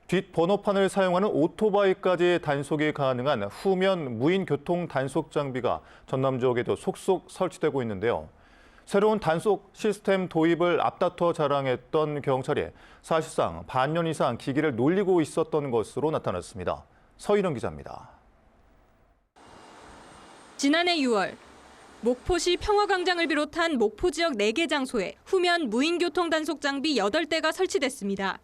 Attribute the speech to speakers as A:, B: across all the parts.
A: 뒷번호판을 사용하는 오토바이까지 단속이 가능한 후면 무인 교통 단속 장비가 전남 지역에도 속속 설치되고 있는데요. 새로운 단속 시스템 도입을 앞다퉈 자랑했던 경찰이 사실상 반년 이상 기기를 놀리고 있었던 것으로 나타났습니다. 서희령 기자입니다.
B: 지난해 6월 목포시 평화광장을 비롯한 목포 지역 4개 장소에 후면 무인 교통 단속 장비 8대가 설치됐습니다.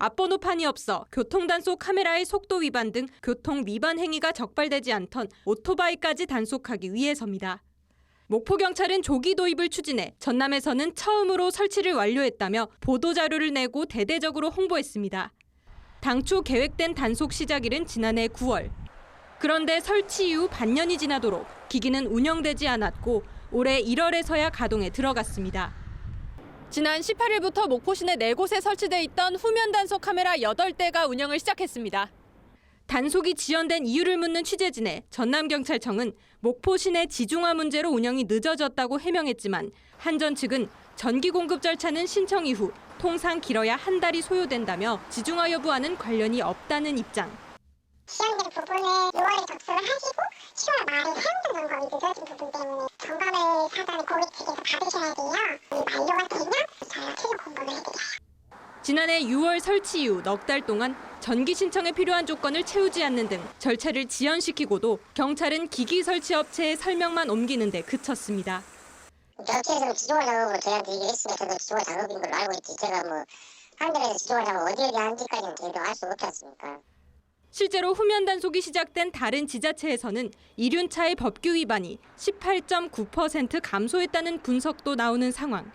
B: 앞번호판이 없어 교통단속 카메라의 속도 위반 등 교통 위반 행위가 적발되지 않던 오토바이까지 단속하기 위해서입니다. 목포경찰은 조기 도입을 추진해 전남에서는 처음으로 설치를 완료했다며 보도자료를 내고 대대적으로 홍보했습니다. 당초 계획된 단속 시작일은 지난해 9월. 그런데 설치 이후 반년이 지나도록 기기는 운영되지 않았고 올해 1월에서야 가동에 들어갔습니다. 지난 18일부터 목포 시내 4곳에 설치돼 있던 후면 단속 카메라 8대가 운영을 시작했습니다. 단속이 지연된 이유를 묻는 취재진에 전남경찰청은 목포 시내 지중화 문제로 운영이 늦어졌다고 해명했지만 한전 측은 전기 공급 절차는 신청 이후 통상 길어야 한 달이 소요된다며 지중화 여부와는 관련이 없다는 입장.
C: 지연된 부분을 6월에 접수를 하시고 10월 말에 사용자 점검이 늦어진 부분 때문에 점검을 사전에 고객 측에서 받으셔야 돼요. 만료가 되면 저희가 최종 공급을 해드려요.
B: 지난해 6월 설치 이후 넉 달 동안 전기 신청에 필요한 조건을 채우지 않는 등 절차를 지연시키고도 경찰은 기기 설치 업체의 설명만 옮기는 데 그쳤습니다.
C: 업체에서는 지중화 작업으로 저희한테 얘기를 했으니까 저도 지중화 작업인 걸로 알고 있지. 제가 하늘에서 지중화 작업 어디에 하는지까지는 저희도 알 수 없지 않습니까?
B: 실제로 후면 단속이 시작된 다른 지자체에서는 이륜차의 법규 위반이 18.9% 감소했다는 분석도 나오는 상황.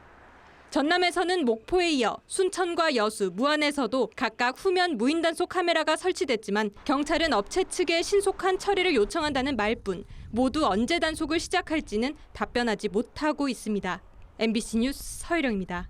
B: 전남에서는 목포에 이어 순천과 여수, 무안에서도 각각 후면 무인 단속 카메라가 설치됐지만 경찰은 업체 측에 신속한 처리를 요청한다는 말뿐 모두 언제 단속을 시작할지는 답변하지 못하고 있습니다. MBC 뉴스 서희령입니다.